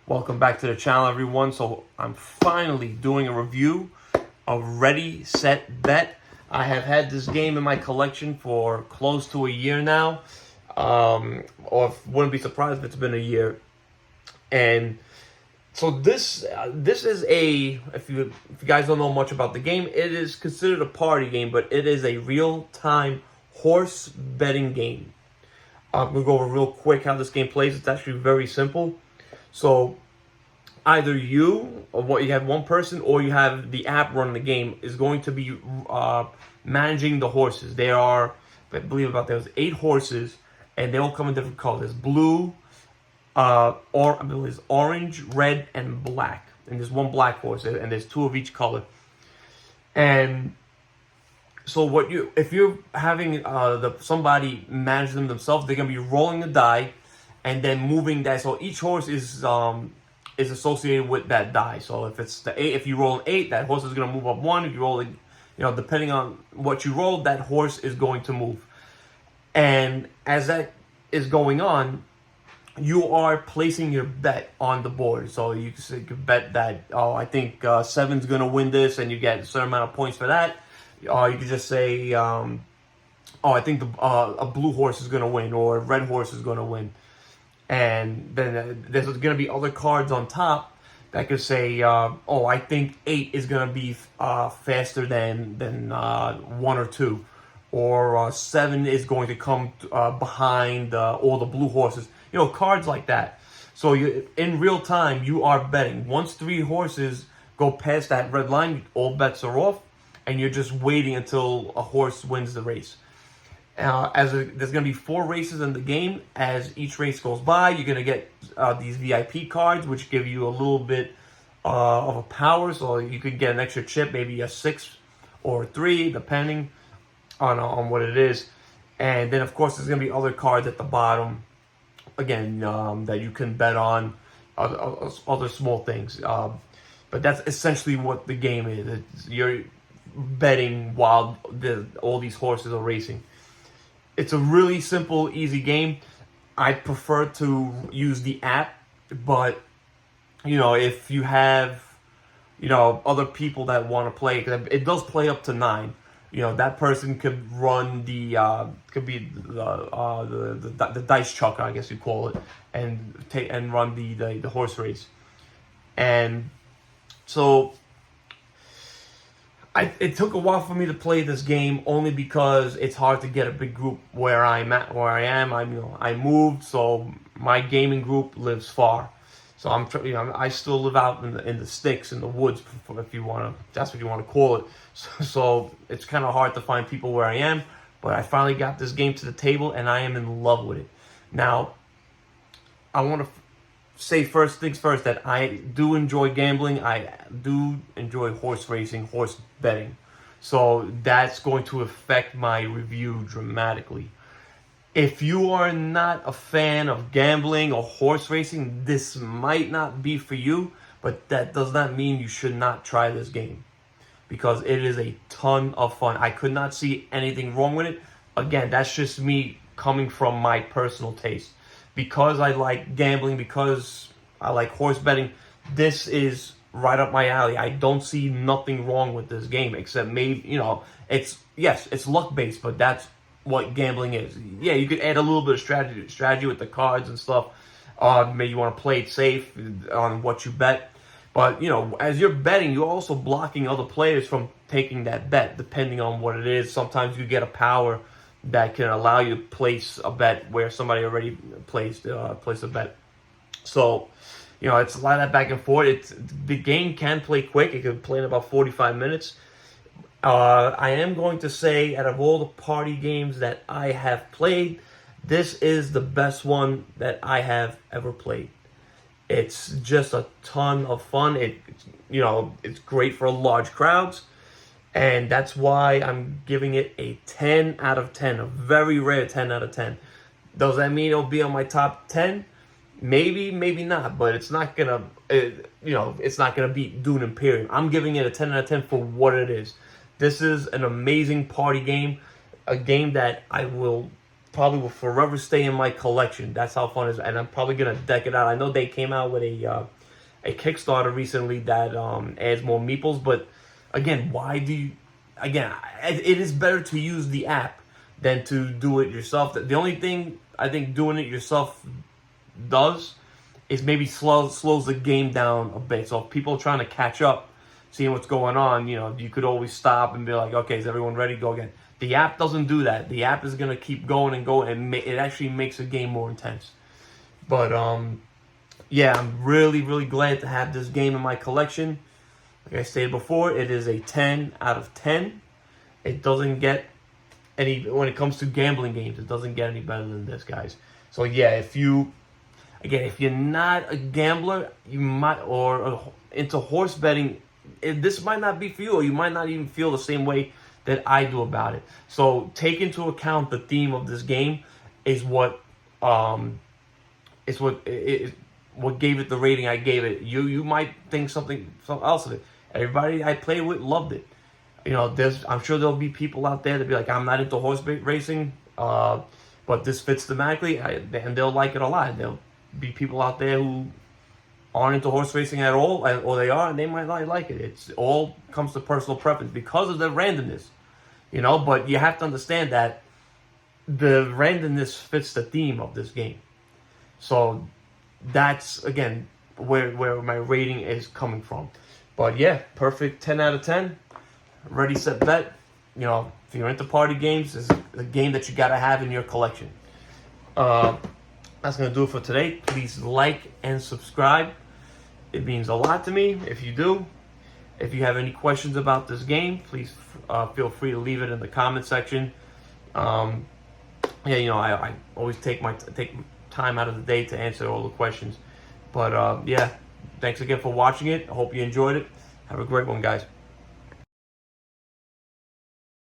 Welcome back to the channel, everyone. So I'm finally doing a review of Ready, Set, Bet. I have had this game in my collection for close to a year now. Or wouldn't be surprised if it's been a year. And so this is a, if you guys don't know much about the game, it is considered a party game, but it is a real-time horse betting game. I'm going to go over real quick how this game plays. It's actually very simple. So either you have one person, or you have the app running the game is going to be managing the horses. There are, I believe there's 8 horses, and they all come in different colors: blue, I believe it's orange, red, and black. And there's one black horse, and there's 2 of each color. And so if you're having somebody manage them themselves, they're gonna be rolling the die, and then moving that. So each horse is associated with that die. So if it's the 8, if you roll an 8, that horse is gonna move up 1. If you roll, depending on what you roll, that horse is going to move. And as that is going on, you are placing your bet on the board. So you can bet that, I think 7's gonna win this, and you get a certain amount of points for that. You could just say, I think a blue horse is gonna win, or a red horse is gonna win. And then there's going to be other cards on top that could say, I think 8 is going to be faster than 1 or 2. Or 7 is going to come behind all the blue horses. Cards like that. So in real time, you are betting. Once 3 horses go past that red line, all bets are off. And you're just waiting until a horse wins the race. There's going to be 4 races in the game. As each race goes by, you're going to get these VIP cards, which give you a little bit of a power. So you could get an extra chip, maybe a 6 or a 3, depending on what it is. And then, of course, there's going to be other cards at the bottom, again, that you can bet on, other small things. But that's essentially what the game is. You're betting while all these horses are racing. It's a really simple, easy game. I prefer to use the app, but if you have other people that want to play, because it does play up to 9. That person could run the dice chucker, I guess you call it, and run the horse race. And so it took a while for me to play this game, only because it's hard to get a big group where I am. I moved, so my gaming group lives far. So I still live out in the sticks, in the woods, if you that's what you want to call it. So it's kind of hard to find people where I am. But I finally got this game to the table, and I am in love with it. Now, I want to say first things first, that I do enjoy gambling. I do enjoy horse racing, horse betting. So that's going to affect my review dramatically. If you are not a fan of gambling or horse racing, this might not be for you, but that does not mean you should not try this game, because it is a ton of fun. I could not see anything wrong with it. Again, that's just me coming from my personal taste. Because I like gambling, because I like horse betting, this is right up my alley. I don't see nothing wrong with this game, except maybe, it's luck-based, but that's what gambling is. Yeah, you could add a little bit of strategy with the cards and stuff. Maybe you want to play it safe on what you bet. But, as you're betting, you're also blocking other players from taking that bet, depending on what it is. Sometimes you get a power that can allow you to place a bet where somebody already placed a bet. So, it's a lot of that back and forth. The game can play quick. It can play in about 45 minutes. I am going to say, out of all the party games that I have played, this is the best one that I have ever played. It's just a ton of fun. It's great for large crowds. And that's why I'm giving it a 10 out of 10, a very rare 10 out of 10. Does that mean it'll be on my top 10? Maybe, maybe not, but it's not gonna, it's not gonna beat Dune Imperium. I'm giving it a 10 out of 10 for what it is. This is an amazing party game, a game that I will probably will forever stay in my collection. That's how fun it is, and I'm probably gonna deck it out. I know they came out with a Kickstarter recently that adds more meeples, but again, why do you? Again, it is better to use the app than to do it yourself. The only thing I think doing it yourself does is maybe slows the game down a bit. So if people are trying to catch up, seeing what's going on, you could always stop and be like, okay, is everyone ready? Go again. The app doesn't do that. The app is going to keep going and going, and it actually makes the game more intense. But, yeah, I'm really, really glad to have this game in my collection. Like I stated before, it is a 10 out of 10. It doesn't get any, when it comes to gambling games, it doesn't get any better than this, guys. So, yeah, if you're not a gambler, you might, or into horse betting, this might not be for you, or you might not even feel the same way that I do about it. So take into account the theme of this game is what gave it the rating I gave it. You might think something else of it. Everybody I played with loved it. I'm sure there'll be people out there that be like, I'm not into horse racing, but this fits thematically, and they'll like it a lot. There'll be people out there who aren't into horse racing at all, or they are, and they might not like it. It's all comes to personal preference because of the randomness, But you have to understand that the randomness fits the theme of this game. So that's again where my rating is coming from. But yeah, perfect 10 out of 10. Ready, set, bet. If you're into party games, this is a game that you gotta have in your collection. That's gonna do it for today. Please like and subscribe. It means a lot to me if you do. If you have any questions about this game, please feel free to leave it in the comment section. I always take time out of the day to answer all the questions. But yeah, thanks again for watching it. I hope you enjoyed it. Have a great one, guys.